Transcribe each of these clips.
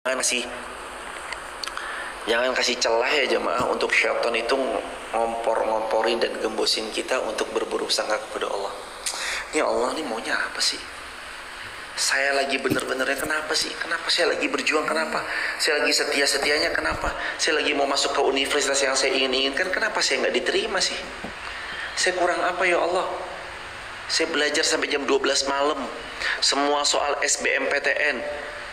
Jangan kasih celah ya jemaah untuk syaitan itu ngompor-ngomporin dan gembosin kita untuk berburuk sangka kepada Allah. Ini Allah nih maunya apa sih? Saya lagi bener-benernya kenapa sih? Kenapa saya lagi berjuang? Kenapa? Saya lagi setia-setianya kenapa? Saya lagi mau masuk ke universitas yang saya inginkan, kenapa saya nggak diterima sih? Saya kurang apa ya Allah? Saya belajar sampai jam 12 malam. Semua soal SBMPTN,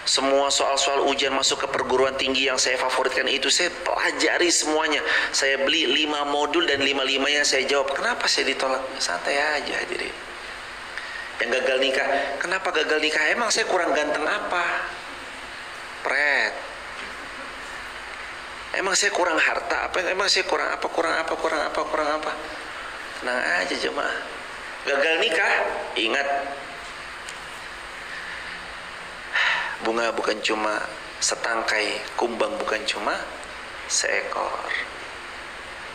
semua soal-soal ujian masuk ke perguruan tinggi yang saya favoritkan itu saya pelajari semuanya. Saya beli 5 modul dan 5-5-nya saya jawab. Kenapa saya ditolak? Santai aja hadirin. Yang gagal nikah, kenapa gagal nikah? Emang saya kurang ganteng apa? Pret. Emang saya kurang harta apa? Emang saya kurang apa? Kurang apa? Tenang aja jemaah. Gagal nikah, ingat, bunga bukan cuma setangkai, kumbang bukan cuma seekor.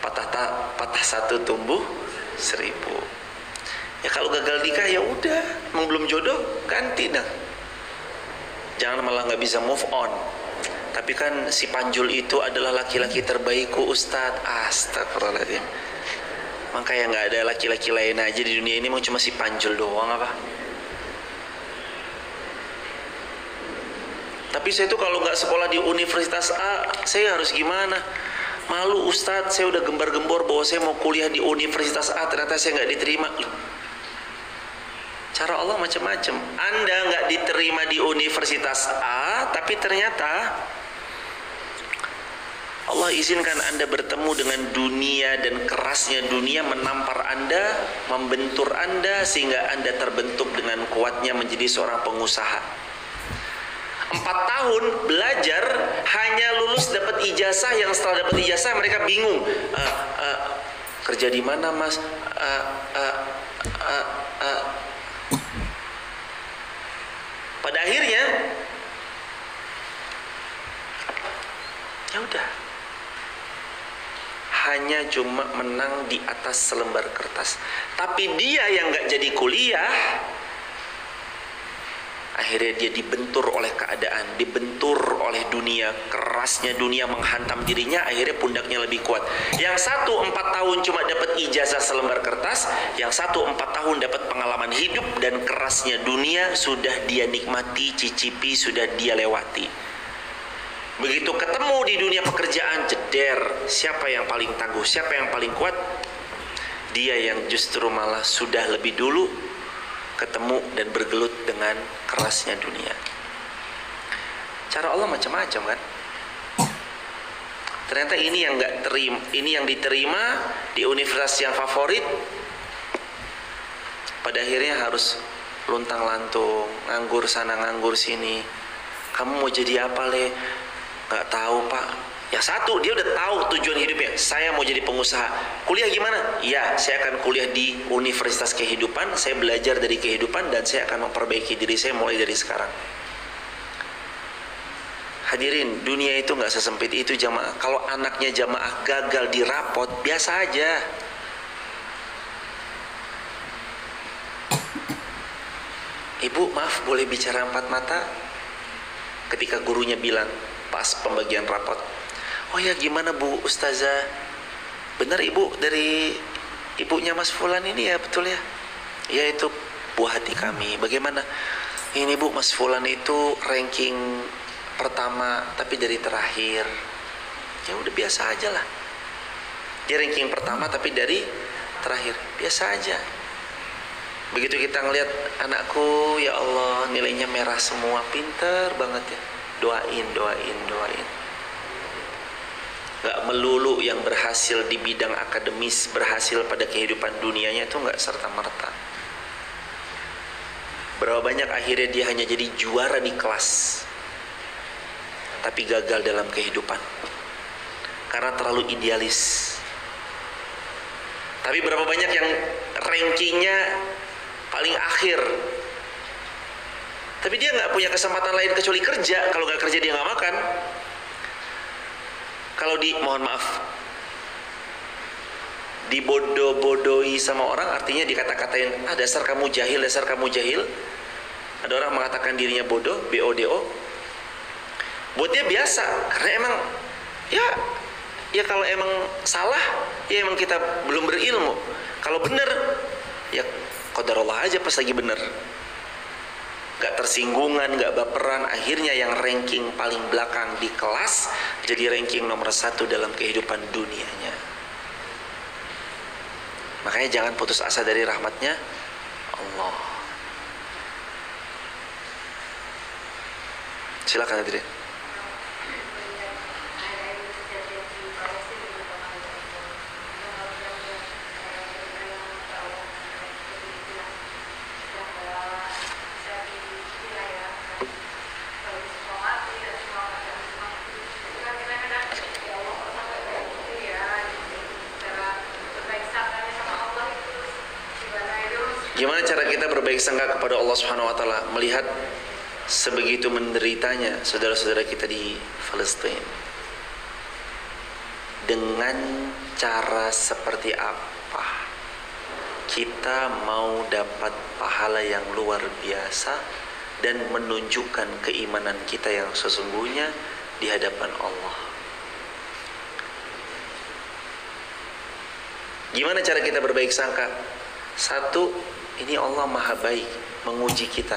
Patah satu tumbuh 1000. Ya kalau gagal nikah ya udah, emang belum jodoh, ganti dah. Jangan malah nggak bisa move on. Tapi kan si Panjul itu adalah laki-laki terbaikku Ustadz. Astagfirullahaladzim. Makanya nggak ada laki-laki lain aja di dunia ini, mau cuma si Panjul doang apa? Tapi saya tuh kalau nggak sekolah di Universitas A, saya harus gimana? Malu Ustadz, saya udah gembar-gembor bahwa saya mau kuliah di Universitas A, ternyata saya nggak diterima. Loh, cara Allah macam-macam. Anda nggak diterima di Universitas A, tapi ternyata Allah izinkan Anda bertemu dengan dunia, dan kerasnya dunia menampar Anda, membentur Anda, sehingga Anda terbentuk dengan kuatnya menjadi seorang pengusaha. 4 tahun belajar, hanya lulus dapat ijazah, yang setelah dapat ijazah mereka bingung. Kerja di mana mas? Pada akhirnya ya udah, hanya cuma menang di atas selembar kertas. Tapi dia yang nggak jadi kuliah, akhirnya dia dibentur oleh keadaan, dibentur oleh dunia, kerasnya dunia menghantam dirinya, akhirnya pundaknya lebih kuat. Yang satu 4 tahun cuma dapat ijazah selembar kertas, yang satu 4 tahun dapat pengalaman hidup, dan kerasnya dunia sudah dia nikmati, cicipi, sudah dia lewati. Begitu ketemu di dunia pekerjaan, jeder, siapa yang paling tangguh, siapa yang paling kuat? Dia yang justru malah sudah lebih dulu ketemu dan bergelut dengan kerasnya dunia. Cara Allah macam-macam kan? Ternyata ini yang nggak terima, ini yang diterima di universitas yang favorit, pada akhirnya harus luntang-lantung, nganggur sana nganggur sini. Kamu mau jadi apa le? Nggak tahu pak. Yang satu dia udah tahu tujuan hidupnya, saya mau jadi pengusaha. Kuliah gimana? Ya, saya akan kuliah di Universitas Kehidupan, saya belajar dari kehidupan dan saya akan memperbaiki diri saya mulai dari sekarang. Hadirin, dunia itu nggak sesempit itu jamaah. Kalau anaknya jamaah gagal di rapot, biasa aja. Ibu maaf boleh bicara 4 mata? Ketika gurunya bilang pas pembagian rapot, oh ya gimana Bu Ustazah? Benar ibu dari ibunya Mas Fulan ini ya, betul ya? Ya itu buah hati kami. Bagaimana? Ini Bu, Mas Fulan itu ranking pertama tapi dari terakhir. Ya udah biasa aja lah. Dia ranking pertama tapi dari terakhir. Biasa aja. Begitu kita ngelihat anakku, ya Allah nilainya merah semua, pinter banget ya. Doain. Gak melulu yang berhasil di bidang akademis, berhasil pada kehidupan dunianya itu gak serta-merta. Berapa banyak akhirnya dia hanya jadi juara di kelas, tapi gagal dalam kehidupan karena terlalu idealis. Tapi berapa banyak yang rankingnya paling akhir, tapi dia gak punya kesempatan lain kecuali kerja. Kalau gak kerja dia gak makan. Kalau mohon maaf, dibodoh-bodohi sama orang, artinya dikata-katain, dasar kamu jahil, dasar kamu jahil. Ada orang mengatakan dirinya bodoh, BODO. Buat dia biasa, karena emang ya kalau emang salah ya emang kita belum berilmu. Kalau bener ya qadarullah aja pas lagi bener, gak tersinggungan, gak baperan. Akhirnya yang ranking paling belakang di kelas jadi ranking nomor 1 dalam kehidupan dunianya. Makanya jangan putus asa dari rahmatnya Allah. Silakan hadirin. Gimana cara kita berbaik sangka kepada Allah Subhanahu wa taala melihat sebegitu menderitanya saudara-saudara kita di Palestina? Dengan cara seperti apa kita mau dapat pahala yang luar biasa dan menunjukkan keimanan kita yang sesungguhnya di hadapan Allah? Gimana cara kita berbaik sangka? Satu, ini Allah maha baik menguji kita.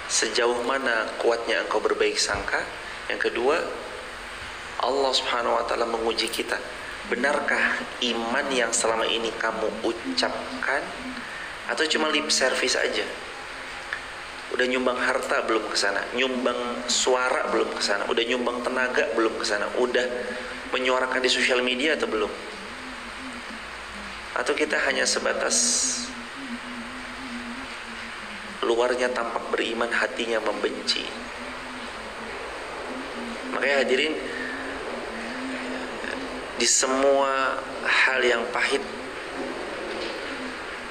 Sejauh mana kuatnya engkau berbaik sangka. Yang kedua, Allah Subhanahu wa taala menguji kita. Benarkah iman yang selama ini kamu ucapkan atau cuma lip service aja? Udah nyumbang harta belum ke sana, nyumbang suara belum ke sana, udah nyumbang tenaga belum ke sana, udah menyuarakan di sosial media atau belum? Atau kita hanya sebatas luarnya tampak beriman, hatinya membenci? Makanya hadirin, di semua hal yang pahit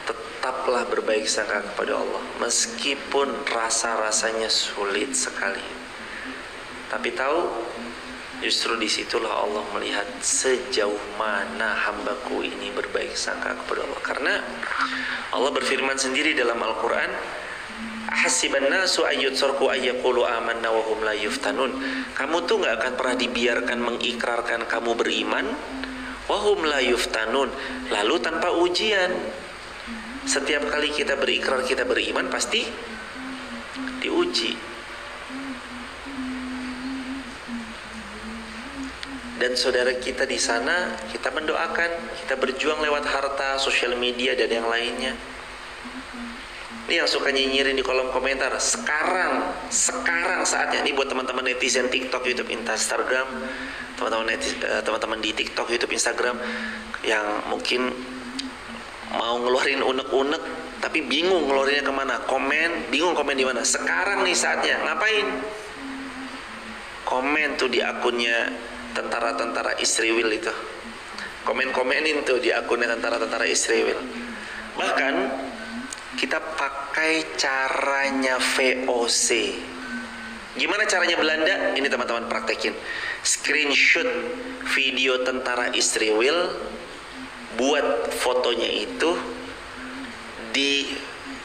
tetaplah berbaik sangka kepada Allah, meskipun rasa-rasanya sulit sekali. Tapi tahu, justru disitulah Allah melihat sejauh mana hambaku ini berbaik sangka kepada Allah. Karena Allah berfirman sendiri dalam Al-Quran, Hasiban nasu ayyutsarku ayyaqulu amanna wa hum la yuftanun. Kamu tuh gak akan pernah dibiarkan mengikrarkan kamu beriman, wa hum la yuftanun, lalu tanpa ujian. Setiap kali kita berikrar kita beriman pasti diuji. Dan saudara kita di sana, kita mendoakan, kita berjuang lewat harta, sosial media dan yang lainnya. Ini yang suka nyinyirin di kolom komentar, sekarang saatnya. Ini buat teman-teman netizen TikTok, YouTube, Instagram, teman-teman di TikTok, YouTube, Instagram yang mungkin mau ngeluarin unek-unek tapi bingung ngeluarinnya kemana, bingung komen di mana. Sekarang nih saatnya, ngapain? Komen tuh di akunnya tentara-tentara Israel itu. Komen-komenin tuh di akunnya tentara-tentara Israel. Bahkan kita pakai caranya VOC. Gimana caranya Belanda? Ini teman-teman praktekin. Screenshot video tentara Israel, buat fotonya itu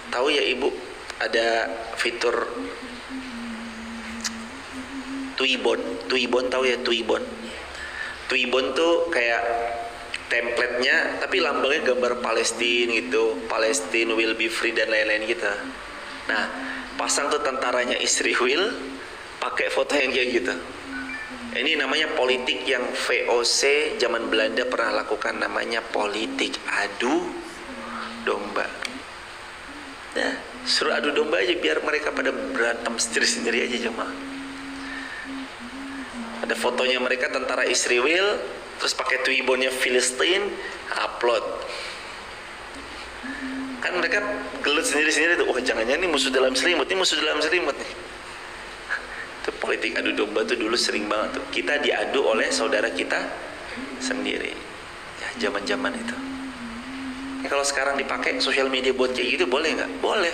tahu ya ibu, ada fitur Tuibon tahu ya, Tuibon tuh kayak template-nya tapi lambangnya gambar Palestina gitu, Palestine will be free dan lain-lain gitu. Nah, pasang tuh tentaranya Israel pakai foto yang kayak gitu. Ini namanya politik yang VOC zaman Belanda pernah lakukan, namanya politik adu domba. Nah, suruh adu domba aja biar mereka pada berantem sendiri aja jemaah. Ada fotonya mereka tentara Israel, terus pakai tuibonnya Filistin, upload. Kan mereka gelut sendiri-sendiri tuh, jangan-jangan ini musuh dalam selimut nih. Itu politik adu domba tuh dulu sering banget tuh. Kita diadu oleh saudara kita sendiri. Ya, zaman-zaman itu. Ya, kalau sekarang dipakai sosial media buat kayak gitu boleh nggak? Boleh.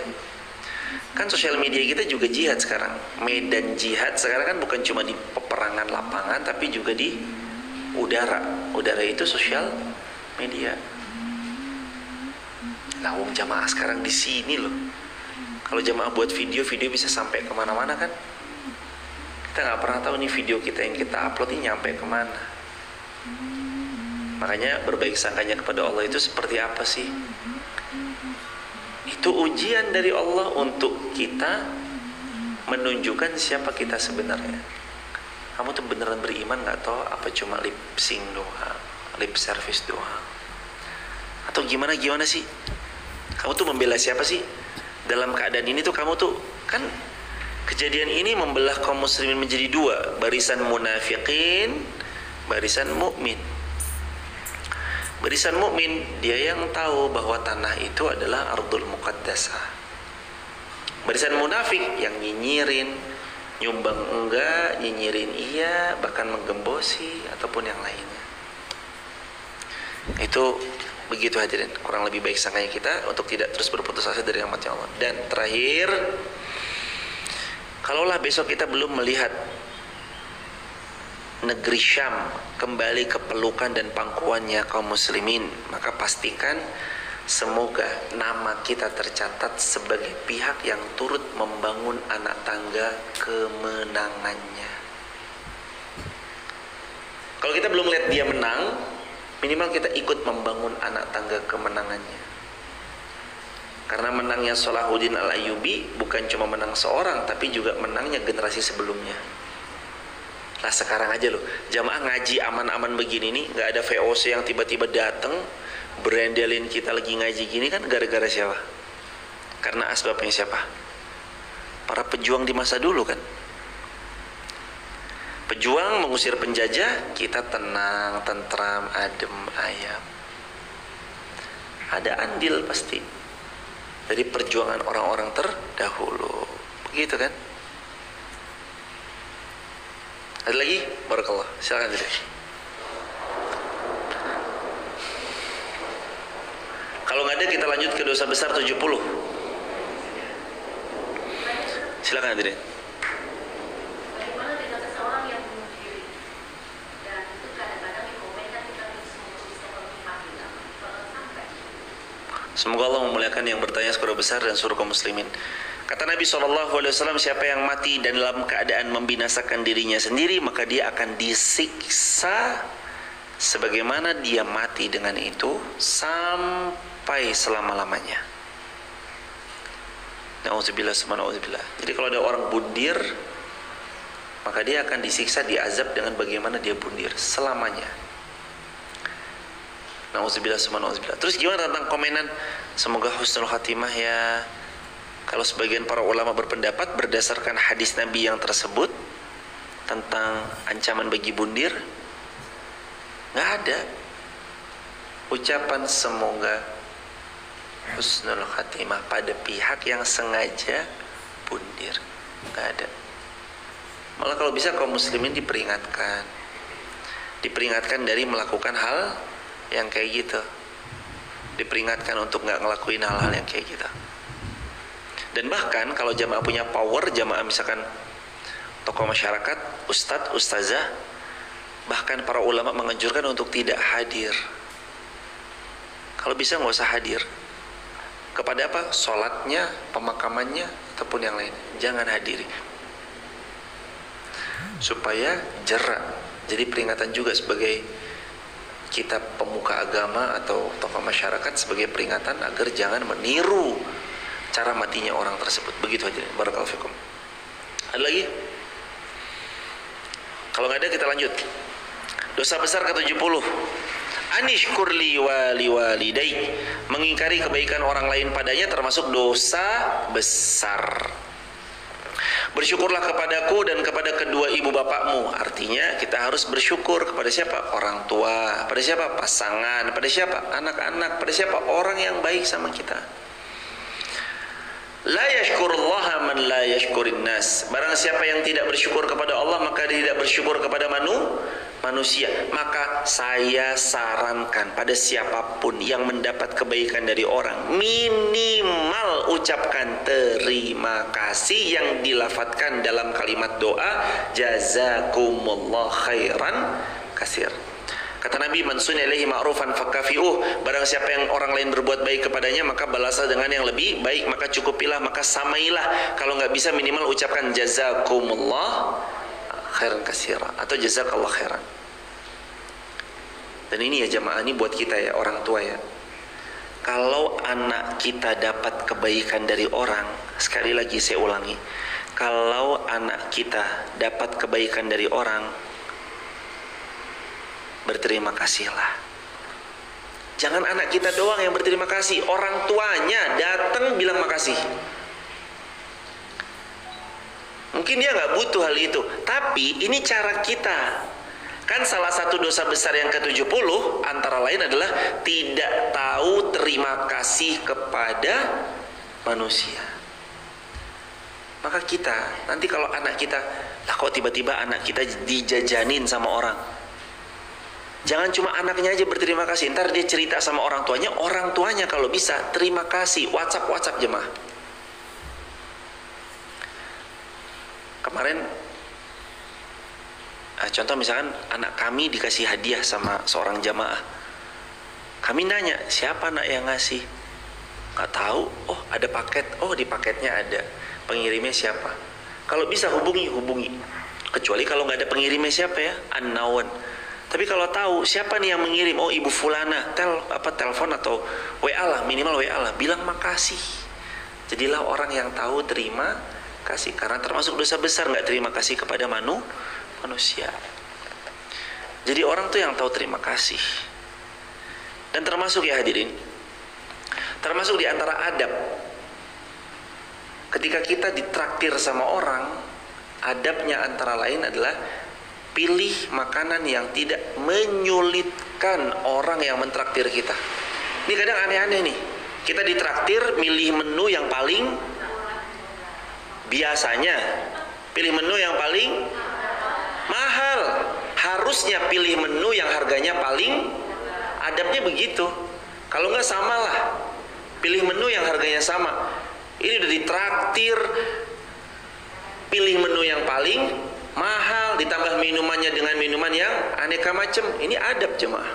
Kan sosial media kita juga jihad sekarang. Medan jihad sekarang kan bukan cuma di peperangan lapangan, tapi juga di udara. Udara itu sosial media. Nah, wong jamaah sekarang di sini loh. Kalau jamaah buat video bisa sampai kemana-mana kan? Kita Kita nggak pernah tahu nih video kita yang kita upload ini nyampe kemana. Makanya berbaik sangkanya kepada Allah itu seperti apa sih? Itu ujian dari Allah untuk kita menunjukkan siapa kita sebenarnya. Kamu tuh beneran beriman nggak, toh apa cuma lip sync doang, lip service doang, atau gimana sih? Kamu tuh membela siapa sih? Dalam keadaan ini tuh kamu tuh kan, kejadian ini membelah kaum muslimin menjadi dua, barisan munafikin, barisan mukmin. Barisan mukmin dia yang tahu bahwa tanah itu adalah ardul muqaddasah. Barisan munafik yang nyinyirin, nyumbang enggak, nyinyirin iya, bahkan menggembosi ataupun yang lainnya. Itu begitu hadirin, kurang lebih baik sangkanya kita untuk tidak terus berputus asa dari rahmat Allah. Dan terakhir, kalaulah besok kita belum melihat negeri Syam kembali ke pelukan dan pangkuannya kaum muslimin, maka pastikan semoga nama kita tercatat sebagai pihak yang turut membangun anak tangga kemenangannya. Kalau kita belum lihat dia menang, minimal kita ikut membangun anak tangga kemenangannya. Karena menangnya Salahuddin Al-Ayyubi bukan cuma menang seorang, tapi juga menangnya generasi sebelumnya. Lah sekarang aja loh, jamaah ngaji aman-aman begini nih, nggak ada VOC yang tiba-tiba datang berendelin kita lagi ngaji gini, kan gara-gara siapa? Karena asbabnya siapa? Para pejuang di masa dulu kan. Pejuang mengusir penjajah, kita tenang, tentram, adem, ayam. Ada andil pasti dari perjuangan orang-orang terdahulu. Begitu kan? Ada lagi? Barakallah. Silakan dulu. Kalau nggak ada kita lanjut ke dosa besar 70. Silakan hadirin. Bagaimana dengan seseorang yang bunuh diri dan itu kadang-kadang dikomenkan kita bisa berpihak sampai. Semoga Allah memuliakan yang bertanya skala besar dan seluruh kaum muslimin. Kata Nabi SAW, siapa yang mati dan dalam keadaan membinasakan dirinya sendiri, maka dia akan disiksa sebagaimana dia mati dengan itu sampai selama-lamanya. Na'udzubillah, subhanallah. Jadi kalau ada orang bundir, maka dia akan disiksa, diazab dengan bagaimana dia bundir selamanya. Na'udzubillah, subhanallah. Terus gimana tentang komenan semoga husnul khatimah ya? Kalau sebagian para ulama berpendapat berdasarkan hadis Nabi yang tersebut tentang ancaman bagi bundir, nggak ada ucapan semoga husnul khatimah pada pihak yang sengaja bundir, nggak ada. Malah kalau bisa kaum muslimin diperingatkan dari melakukan hal yang kayak gitu, diperingatkan untuk nggak ngelakuin hal-hal yang kayak gitu. Dan bahkan kalau jamaah punya power, jamaah misalkan tokoh masyarakat, ustadz, ustazah, bahkan para ulama menganjurkan untuk tidak hadir. Kalau bisa nggak usah hadir. Kepada apa? Sholatnya, pemakamannya, ataupun yang lain. Jangan hadiri. Supaya jerak. Jadi peringatan juga sebagai kita pemuka agama atau tokoh masyarakat, sebagai peringatan agar jangan meniru cara matinya orang tersebut. Begitu aja. Barakallahu fikum. Ada lagi? Kalau nggak ada kita lanjut. Dosa besar ke-70. Anishkur li walidaik. Mengingkari kebaikan orang lain padanya termasuk dosa besar. Bersyukurlah kepadaku dan kepada kedua ibu bapakmu. Artinya kita harus bersyukur kepada siapa? Orang tua. Pada siapa? Pasangan. Pada siapa? Anak-anak. Pada siapa? Orang yang baik sama kita. La yashkurullaha man la yashkurin nas. Barang siapa yang tidak bersyukur kepada Allah, maka dia tidak bersyukur kepada manusia. Maka saya sarankan pada siapapun yang mendapat kebaikan dari orang, minimal ucapkan terima kasih yang dilafadzkan dalam kalimat doa jazakumullah khairan katsir. Kata Nabi, man sunna ilaihi ma'rufan fakafi'uh. Barang siapa yang orang lain berbuat baik kepadanya, maka balaslah dengan yang lebih baik, maka cukupilah, maka samailah. Kalau nggak bisa minimal ucapkan jazakumullah khairan katsira atau jazakallah khairan. Dan ini ya jamaah, ini buat kita ya orang tua ya. Kalau anak kita dapat kebaikan dari orang, sekali lagi saya ulangi, kalau anak kita dapat kebaikan dari orang, berterima kasihlah. Jangan anak kita doang yang berterima kasih, orang tuanya datang bilang makasih. Mungkin dia nggak butuh hal itu, tapi ini cara kita. Kan salah satu dosa besar yang ke-70 antara lain adalah tidak tahu terima kasih kepada manusia. Maka kita, nanti kalau anak kita, lah kok tiba-tiba anak kita dijajanin sama orang. Jangan cuma anaknya aja berterima kasih, ntar dia cerita sama orang tuanya kalau bisa terima kasih, WhatsApp jemaah. Kemarin contoh misalkan anak kami dikasih hadiah sama seorang jamaah. Kami nanya, siapa anak yang ngasih? Gak tahu. Oh ada paket, oh di paketnya ada. Pengirimnya siapa? Kalau bisa hubungi. Kecuali kalau nggak ada pengirimnya siapa ya? Unknown. Tapi kalau tahu siapa nih yang mengirim, oh ibu fulana, telepon atau WA lah, minimal WA lah, bilang makasih. Jadilah orang yang tahu terima kasih, karena termasuk dosa besar nggak terima kasih kepada manusia. Jadi orang tuh yang tahu terima kasih. Dan termasuk ya hadirin, termasuk di antara adab ketika kita ditraktir sama orang, adabnya antara lain adalah pilih makanan yang tidak menyulitkan orang yang mentraktir kita. Ini kadang aneh-aneh nih, kita ditraktir milih menu yang paling biasanya, pilih menu yang paling mahal. Harusnya pilih menu yang harganya paling, adabnya begitu. Kalau nggak samalah, pilih menu yang harganya sama. Ini udah ditraktir, pilih menu yang paling mahal, ditambah minumannya dengan minuman yang aneka macam. Ini adab jemaah,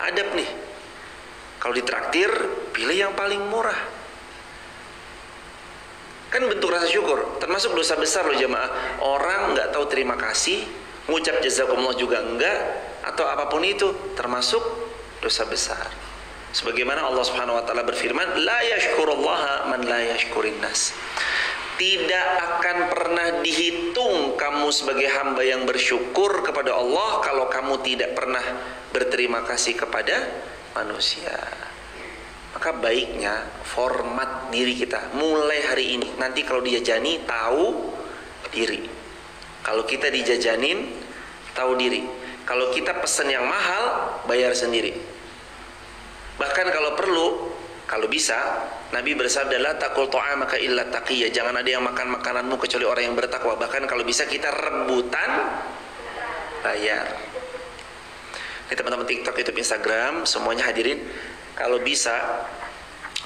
adab nih. Kalau ditraktir, pilih yang paling murah. Kan bentuk rasa syukur, termasuk dosa besar loh jemaah. Orang nggak tahu terima kasih, ngucap jazakumullah juga enggak, atau apapun itu, termasuk dosa besar. Sebagaimana Allah Subhanahu wa taala berfirman, la yashkurullaha man la yashkurin nas. Tidak akan pernah dihitung kamu sebagai hamba yang bersyukur kepada Allah kalau kamu tidak pernah berterima kasih kepada manusia. Maka baiknya format diri kita mulai hari ini. Nanti kalau dijajani, tahu diri. Kalau kita dijajanin, tahu diri. Kalau kita pesen yang mahal, bayar sendiri. Bahkan kalau perlu, kalau bisa, Nabi bersabda, la taqul ta'amaka illa taqiyya. Jangan ada yang makan makananmu kecuali orang yang bertakwa. Bahkan kalau bisa kita rebutan bayar. Ini teman-teman TikTok, YouTube, Instagram, semuanya hadirin. Kalau bisa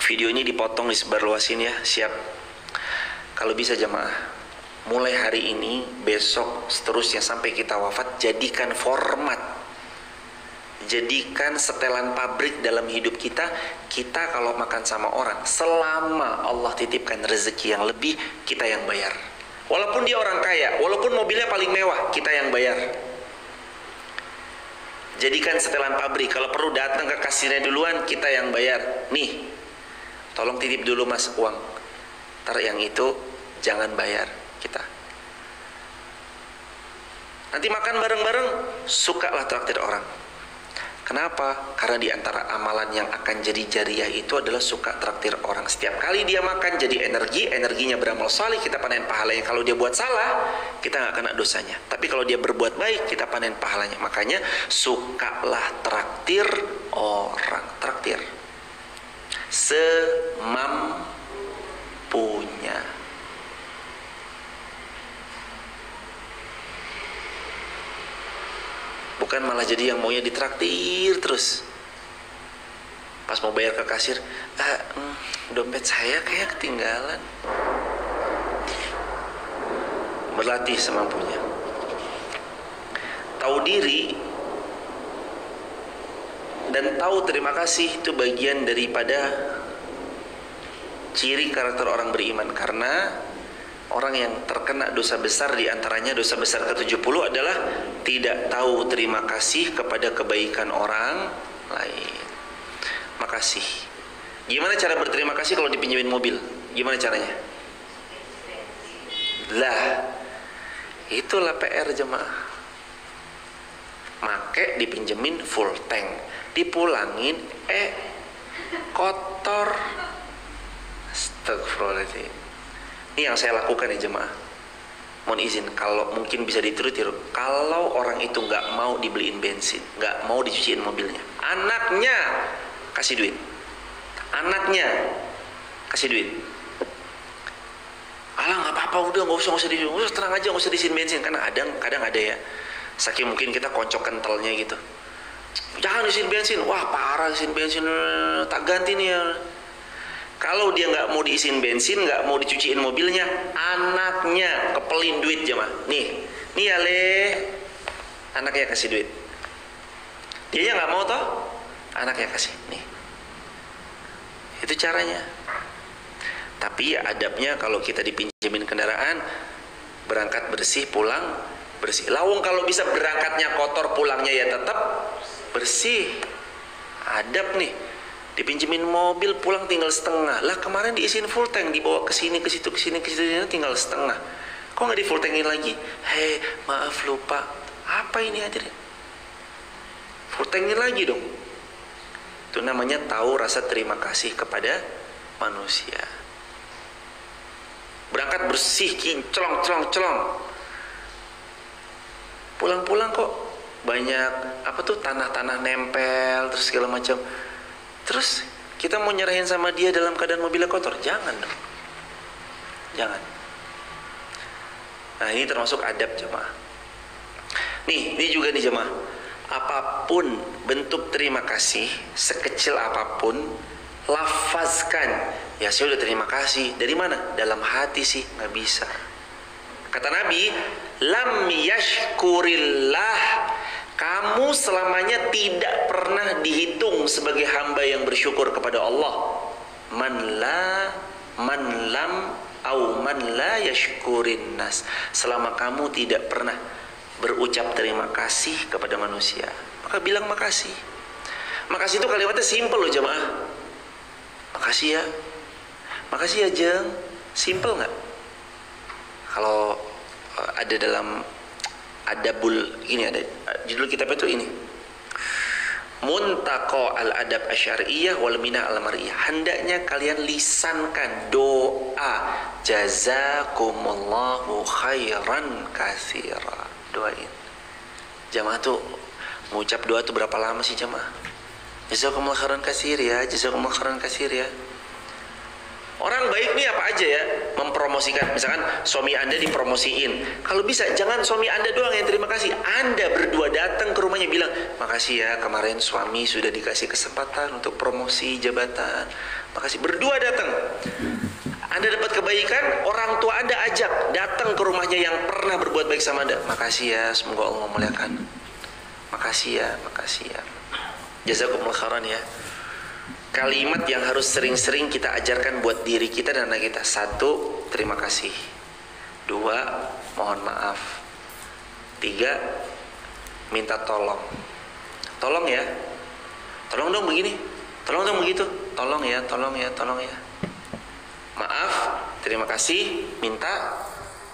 video ini dipotong, disebarluasin ya, siap. Kalau bisa jemaah, mulai hari ini, besok, seterusnya sampai kita wafat, jadikan format, jadikan setelan pabrik dalam hidup kita. Kita kalau makan sama orang, selama Allah titipkan rezeki yang lebih, kita yang bayar. Walaupun dia orang kaya, walaupun mobilnya paling mewah, kita yang bayar. Jadikan setelan pabrik. Kalau perlu datang ke kasirnya duluan, kita yang bayar. Nih, tolong titip dulu mas uang, ntar yang itu jangan bayar kita. Nanti makan bareng-bareng, sukalah traktir orang. Kenapa? Karena di antara amalan yang akan jadi jariah itu adalah suka traktir orang. Setiap kali dia makan jadi energi, energinya beramal saleh, kita panen pahalanya. Kalau dia buat salah, kita nggak kena dosanya. Tapi kalau dia berbuat baik, kita panen pahalanya. Makanya sukalah traktir orang. Traktir semampunya. Bukan malah jadi yang maunya ditraktir terus. Pas mau bayar ke kasir, dompet saya kayak ketinggalan. Berlatih semampunya. Tahu diri dan tahu terima kasih itu bagian daripada ciri karakter orang beriman. Karena Orang yang terkena dosa besar, diantaranya dosa besar ke-70 adalah tidak tahu terima kasih kepada kebaikan orang lain. Makasih. Gimana cara berterima kasih kalau dipinjemin mobil? Gimana caranya? Lah, itulah PR jemaah. Make dipinjemin full tank, dipulangin kotor. Astagfirullahaladzim. Ini yang saya lakukan ya jemaah. Mohon izin, kalau mungkin bisa ditiru-tiru. Kalau orang itu nggak mau dibeliin bensin, nggak mau dicuciin mobilnya, anaknya kasih duit. Anaknya kasih duit. Alah nggak apa-apa, udah nggak usah diisiin, tenang aja, nggak usah diisiin bensin. Karena kadang ada ya, saking mungkin kita kocok kentalnya gitu. Jangan diisiin bensin, wah parah isiin bensin, tak ganti nih ya. Kalau dia nggak mau diisiin bensin, nggak mau dicuciin mobilnya, anaknya kepelin duit jemaah. Nih ya anaknya kasih duit. Dianya nggak mau toh, anaknya kasih. Nih, itu caranya. Tapi ya adabnya kalau kita dipinjemin kendaraan, berangkat bersih, pulang bersih. Lawung kalau bisa berangkatnya kotor, pulangnya ya tetap bersih. Adab nih. Dipinjemin mobil, pulang tinggal setengah. Lah kemarin diisiin full tank, dibawa ke sini ke situ tinggal setengah. Kok nggak di full tankin lagi? Hei, maaf lupa. Apa ini hadirin? Full tankin lagi dong. Itu namanya tahu rasa terima kasih kepada manusia. Berangkat bersih, kinclong. Pulang-pulang kok banyak tanah-tanah nempel terus segala macam. Terus kita mau nyerahin sama dia dalam keadaan mobilnya kotor? Jangan dong. Jangan. Nah ini termasuk adab jemaah. Nih, ini juga nih jemaah. Apapun bentuk terima kasih, sekecil apapun, lafazkan. Ya saya udah terima kasih. Dari mana? Dalam hati sih, nggak bisa. Kata Nabi, lam yashkurillah. Kamu selamanya tidak pernah dihitung sebagai hamba yang bersyukur kepada Allah. Man la yashkurin nas. Selama kamu tidak pernah berucap terima kasih kepada manusia, maka bilang makasih. Makasih itu kalimatnya simple loh jemaah. Makasih ya. Makasih ya Jeng. Simple nggak? Kalau ada dalam adabul ini, ada judul kitab itu ini, Muntaqa al-adab asyariyah wal mina al-mariyah. Hendaknya kalian lisankan doa jazakumullahu khairan katsira. Doain. Jamaah tuh mengucap doa tuh berapa lama sih jamaah? Jazakumullahu khairan katsir ya, jazakumullahu khairan katsir ya. Orang baik nih apa aja ya, mempromosikan. Misalkan suami Anda dipromosiin, kalau bisa jangan suami Anda doang yang terima kasih. Anda berdua datang ke rumahnya bilang, makasih ya kemarin suami sudah dikasih kesempatan untuk promosi jabatan. Makasih. Berdua datang. Anda dapat kebaikan, orang tua Anda ajak datang ke rumahnya yang pernah berbuat baik sama Anda. Makasih ya, semoga Allah memuliakan. Makasih ya, makasih ya. Jazakumullah khairan ya. Kalimat yang harus sering-sering kita ajarkan buat diri kita dan anak kita. 1, terima kasih. 2, mohon maaf. 3, minta tolong. Tolong ya. Tolong dong begini. Tolong dong begitu. Tolong ya, tolong ya, tolong ya. Maaf, terima kasih, minta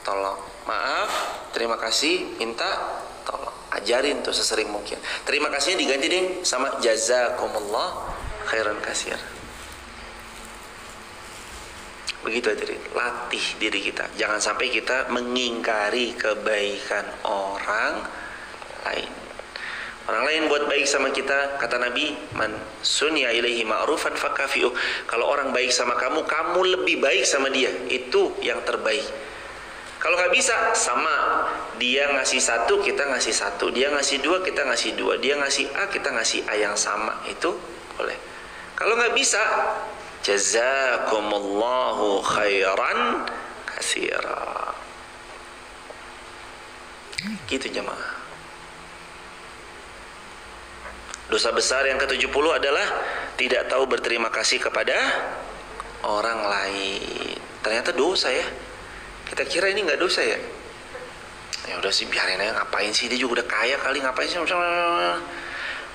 tolong. Maaf, terima kasih, minta tolong. Ajarin tuh sesering mungkin. Terima kasihnya diganti deh sama jazakumullah khairan katsir. Begitu hadirin, latih diri kita. Jangan sampai kita mengingkari kebaikan orang lain. Orang lain buat baik sama kita, kata Nabi, man sunya ilaihi ma'rufan fakafi'u. Kalau orang baik sama kamu, kamu lebih baik sama dia. Itu yang terbaik. Kalau nggak bisa, sama. Dia ngasih 1, kita ngasih 1. Dia ngasih 2, kita ngasih 2. Dia ngasih A, kita ngasih A yang sama. Itu boleh. Kalau nggak bisa, jazakumullahu khairan katsira. Gitu jemaah. Dosa besar yang ke-70 adalah tidak tahu berterima kasih kepada orang lain. Ternyata dosa ya. Kita kira ini nggak dosa ya? Ya udah sih, biarin aja, ngapain sih, dia juga udah kaya kali, ngapain sih.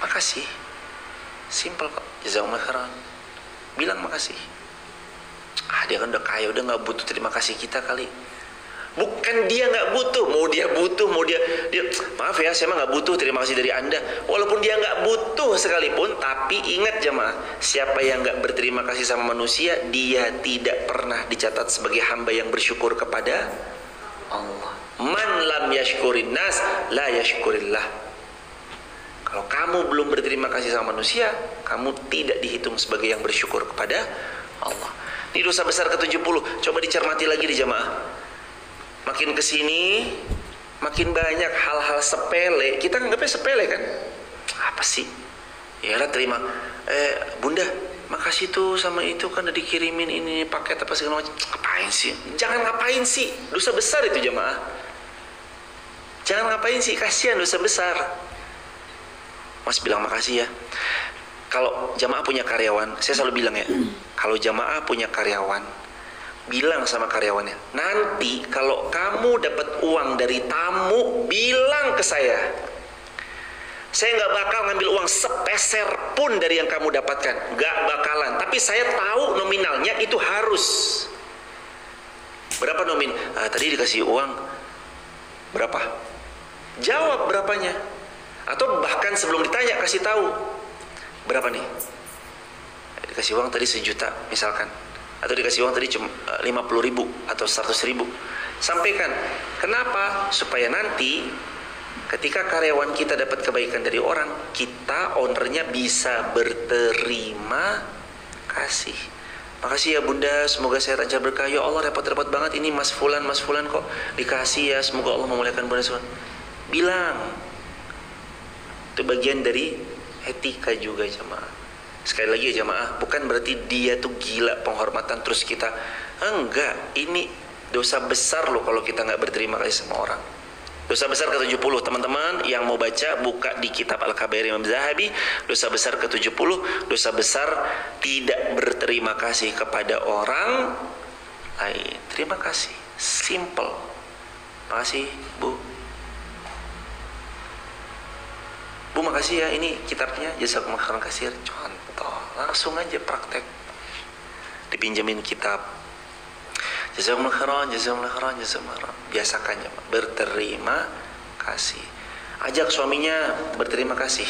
Makasih, simple kok. Jazakumullah khairan, bilang makasih. Dia kan udah kaya, udah nggak butuh terima kasih kita kali. Bukan dia nggak butuh, mau dia butuh, mau dia maaf ya, saya mah nggak butuh terima kasih dari Anda. Walaupun dia nggak butuh sekalipun, tapi ingat jemaah, siapa yang nggak berterima kasih sama manusia, dia tidak pernah dicatat sebagai hamba yang bersyukur kepada Allah. Man lam yashkurin nas la yashkurillah. Kalau kamu belum berterima kasih sama manusia, kamu tidak dihitung sebagai yang bersyukur kepada Allah. Ini dosa besar ke-70. Coba dicermati lagi di jamaah. Makin kesini, makin banyak hal-hal sepele. Kita anggapnya sepele kan? Apa sih? Ya lah, terima. Bunda, makasih tuh sama itu kan udah dikirimin ini paket apa segala macam. Ngapain sih? Jangan ngapain sih. Dosa besar itu jamaah. Jangan ngapain sih, kasihan, dosa besar. Mas bilang makasih ya. Kalau jamaah punya karyawan, saya selalu bilang ya, kalau jamaah punya karyawan, bilang sama karyawannya, nanti kalau kamu dapat uang dari tamu, bilang ke saya nggak bakal ngambil uang sepeser pun dari yang kamu dapatkan, nggak bakalan. Tapi saya tahu nominalnya itu harus berapa nomin. Tadi dikasih uang berapa? Jawab berapanya. Atau bahkan sebelum ditanya kasih tahu berapa nih. Dikasih uang tadi 1 juta misalkan. Atau dikasih uang tadi cuma 50.000 atau 100.000. Sampaikan. Kenapa? Supaya nanti ketika karyawan kita dapat kebaikan dari orang, kita ownernya bisa berterima kasih. Makasih ya Bunda, semoga saya lancar berkah. Ya Allah, repot-repot banget ini Mas Fulan kok dikasih ya, semoga Allah memuliakan Bunda Fulan. Bilang. Itu bagian dari etika juga jemaah. Sekali lagi ya jamaah, bukan berarti dia tuh gila penghormatan terus kita enggak. Ini dosa besar loh kalau kita nggak berterima kasih sama orang. Dosa besar ke-70, teman-teman yang mau baca, buka di kitab Al-Kabair Imam Zahabi. Dosa besar ke-70, dosa besar tidak berterima kasih kepada orang lain. Terima kasih, simple. Makasih Bu. Bu makasih ya, ini kitabnya Jazakumullah khairan katsir. Contoh, langsung aja praktek. Dipinjemin kitab. Jazakumullah khairan, jazakumullah khairan, jazakumullah khairan. Biasakan ya, berterima kasih. Ajak suaminya berterima kasih.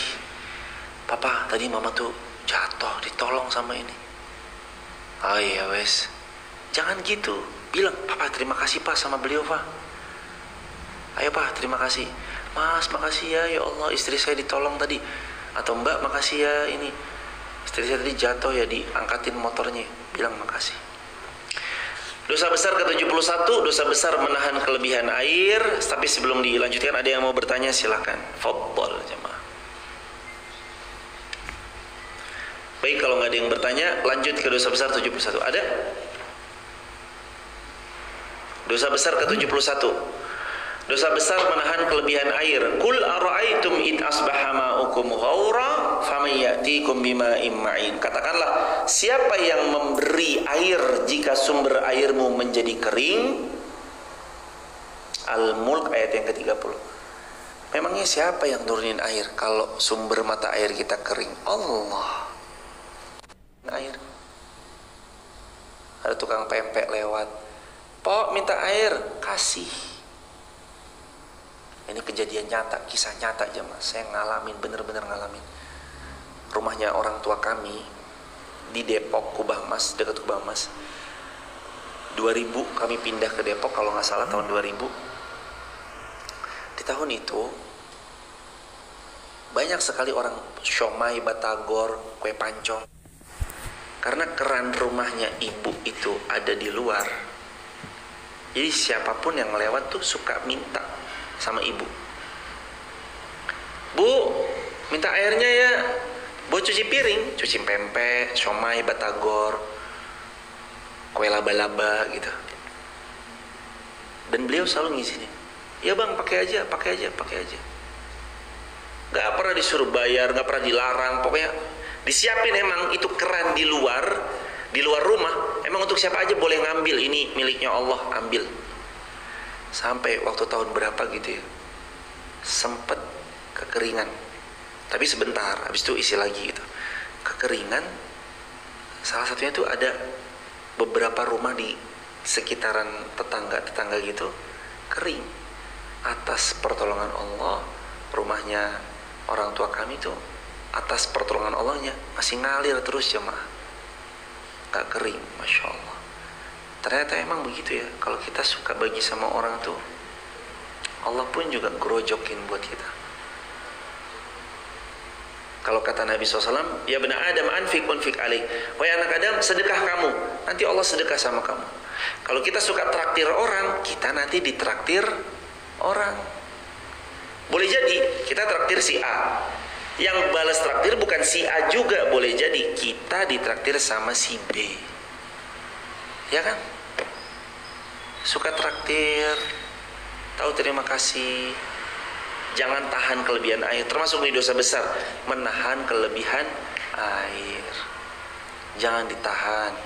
Papa, tadi mama tuh jatuh, ditolong sama ini. Oh iya wes. Jangan gitu. Bilang, Papa terima kasih Pak sama beliau Pak. Ayo Pak, terima kasih. Mas, makasih ya Allah, istri saya ditolong tadi. Atau Mbak, makasih ya ini, istri saya tadi jatuh ya, diangkatin motornya. Bilang makasih. Dosa besar ke-71, dosa besar menahan kelebihan air. Tapi sebelum dilanjutkan, ada yang mau bertanya, silakan. Fadhol jemaah. Baik, kalau nggak ada yang bertanya, lanjut ke dosa besar 71. Ada? Dosa besar ke-71. Dosa besar menahan kelebihan air. Qul ara'aitum id asbaha ma'ukum ghaura faman ya'tikum bima'in ma'in. Katakanlah, siapa yang memberi air jika sumber airmu menjadi kering? Al-Mulk ayat yang ke-30. Memangnya siapa yang nurunin air kalau sumber mata air kita kering? Allah. Air. Ada tukang pempek lewat. Pok minta air, kasih. Ini kejadian nyata, kisah nyata jemaah. Saya ngalamin, bener-bener ngalamin. Rumahnya orang tua kami di Depok, Kubah Mas, dekat Kubah Mas. 2000 kami pindah ke Depok kalau nggak salah tahun 2000. Di tahun itu banyak sekali orang siomay, batagor, kue pancong. Karena keran rumahnya ibu itu ada di luar. Jadi siapapun yang lewat tuh suka minta sama ibu, Bu, minta airnya ya, buat cuci piring, cuci pempek, siomay, batagor, kue laba-laba gitu. Dan beliau selalu ngizinin, ya bang, pakai aja. Gak pernah disuruh bayar, gak pernah dilarang, pokoknya disiapin. Emang itu keran di luar rumah, emang untuk siapa aja boleh ngambil, ini miliknya Allah, ambil. sampai waktu tahun berapa gitu ya, sempet kekeringan, tapi sebentar, habis itu isi lagi gitu. Kekeringan, salah satunya tuh ada beberapa rumah di sekitaran tetangga gitu kering. Atas pertolongan Allah, rumahnya orang tua kami tuh atas pertolongan Allahnya masih ngalir terus jemaah, gak kering, masya Allah. Ternyata emang begitu ya, kalau kita suka bagi sama orang tuh, Allah pun juga gerojokin buat kita. Kalau kata Nabi SAW, ya bani Adam anfik alaik, wahai anak Adam, sedekah kamu, nanti Allah sedekah sama kamu. Kalau kita suka traktir orang, kita nanti ditraktir orang. Boleh jadi kita traktir si A, yang balas traktir bukan si A juga, boleh jadi kita ditraktir sama si B, ya kan? Suka traktir, tahu terima kasih, jangan tahan kelebihan air. Termasuk di dosa besar, menahan kelebihan air. Jangan ditahan,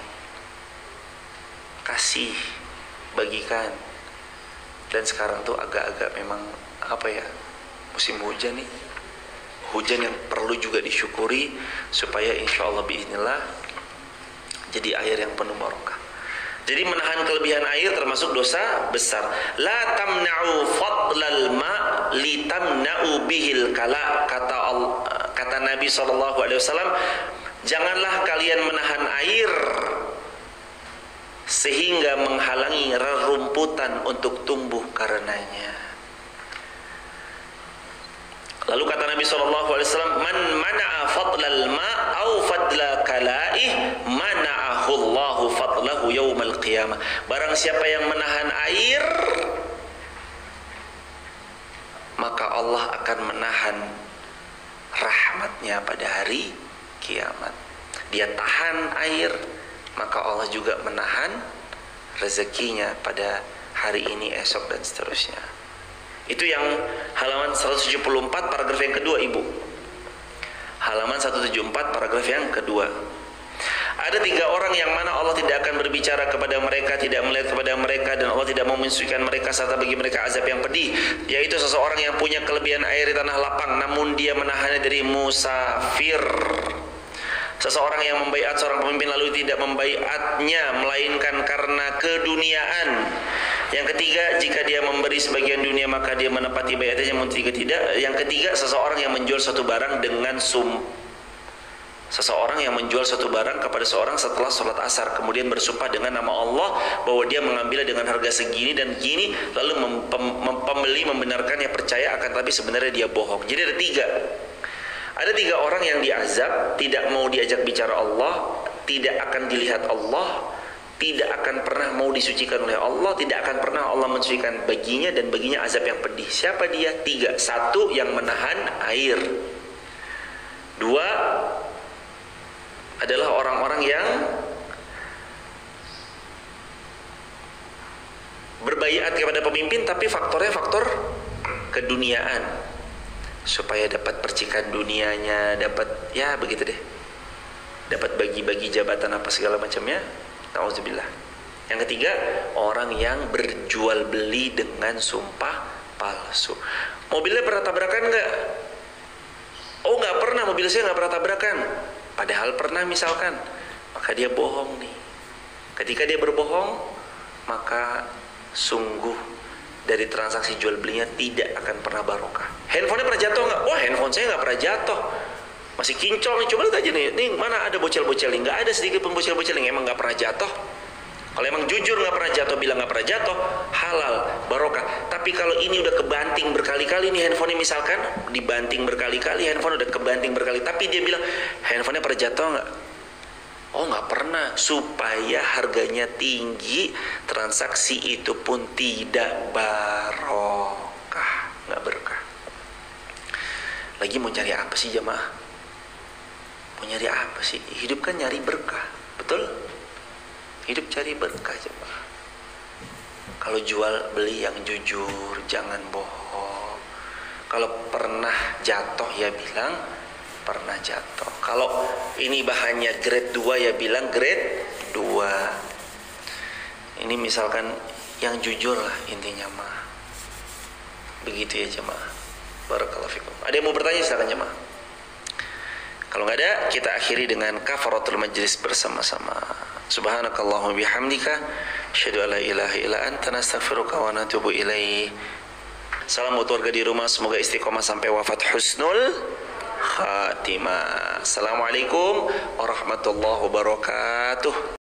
kasih, bagikan. Dan sekarang tuh agak-agak memang apa ya, musim hujan nih, hujan yang perlu juga disyukuri supaya insya Allah biiznillah jadi air yang penuh barokah. Jadi menahan kelebihan air termasuk dosa besar. La tamna'u fadlal ma litamna'u bihil kala, kata Nabi SAW, janganlah kalian menahan air sehingga menghalangi rerumputan untuk tumbuh karenanya. Lalu kata Nabi SAW, man mana'a fadlal ma au fadla kala'ih mana'ahu Allahu fadlahu yawmal qiyamah. Barang siapa yang menahan air, maka Allah akan menahan rahmatnya pada hari kiamat. Dia tahan air, maka Allah juga menahan rezekinya pada hari ini, esok, dan seterusnya. Itu yang halaman 174 paragraf yang kedua, Ibu. Halaman 174 paragraf yang kedua. Ada 3 orang yang mana Allah tidak akan berbicara kepada mereka, tidak melihat kepada mereka, dan Allah tidak mau mensucikan mereka serta bagi mereka azab yang pedih. Yaitu seseorang yang punya kelebihan air di tanah lapang, namun dia menahannya dari musafir. Seseorang yang membaiat seorang pemimpin lalu tidak membaiatnya melainkan karena keduniaan. Yang ketiga, jika dia memberi sebagian dunia maka dia menepati baiatnya, yang tidak. Yang ketiga, seseorang yang menjual suatu barang dengan seseorang yang menjual suatu barang kepada seorang setelah sholat asar, kemudian bersumpah dengan nama Allah bahwa dia mengambilnya dengan harga segini dan gini, lalu pembeli membenarkannya, percaya akan tapi sebenarnya dia bohong. Jadi ada 3. Ada 3 orang yang diazab, tidak mau diajak bicara Allah, tidak akan dilihat Allah, tidak akan pernah mau disucikan oleh Allah, tidak akan pernah Allah mensucikan baginya, dan baginya azab yang pedih. Siapa dia? 3. 1, yang menahan air. 2, adalah orang-orang yang berbaiat kepada pemimpin, tapi faktornya faktor keduniaan, supaya dapat percikan dunianya, dapat ya begitu deh, dapat bagi-bagi jabatan apa segala macamnya. Nauzubillah. Yang ketiga, orang yang berjual beli dengan sumpah palsu. Mobilnya pernah tabrakan nggak? Oh nggak pernah, mobil saya nggak pernah tabrakan. Padahal pernah misalkan, maka dia bohong nih. Ketika dia berbohong, maka sungguh dari transaksi jual belinya tidak akan pernah barokah. Handphonenya pernah jatuh nggak? Wah, handphone saya nggak pernah jatuh, masih kinclong nih. Coba lihat aja nih, mana ada bocel-bocel nih? Nggak ada sedikit pun bocel-bocel yang emang nggak pernah jatuh. Kalau emang jujur nggak pernah jatuh, bilang nggak pernah jatuh, halal, barokah. Tapi kalau ini udah kebanting berkali-kali nih handphonenya, misalkan dibanting berkali-kali, handphone udah kebanting berkali, tapi dia bilang handphonenya pernah jatuh nggak? Oh nggak pernah. Supaya harganya tinggi, transaksi itu pun tidak barokah, nggak berkah. Lagi mau cari apa sih jamaah? Mau nyari apa sih? Hidup kan nyari berkah, betul? Hidup cari berkah jemaah. Kalau jual beli yang jujur, jangan bohong. Kalau pernah jatuh ya bilang pernah jatuh. Kalau ini bahannya grade 2 ya bilang grade 2. Ini misalkan yang jujur lah intinya mah. Begitu ya jemaah. Barakallahu fikum. Ada yang mau bertanya silakan jemaah. Kalau nggak ada, kita akhiri dengan kafaratul majlis bersama-sama. Subhanakallahumma bihamdika asyhadu an la ilaha illa anta nastaghfiruka wa natubu ilaik. Salam buat keluarga di rumah, semoga istiqomah sampai wafat husnul khatimah. Assalamualaikum warahmatullahi wabarakatuh.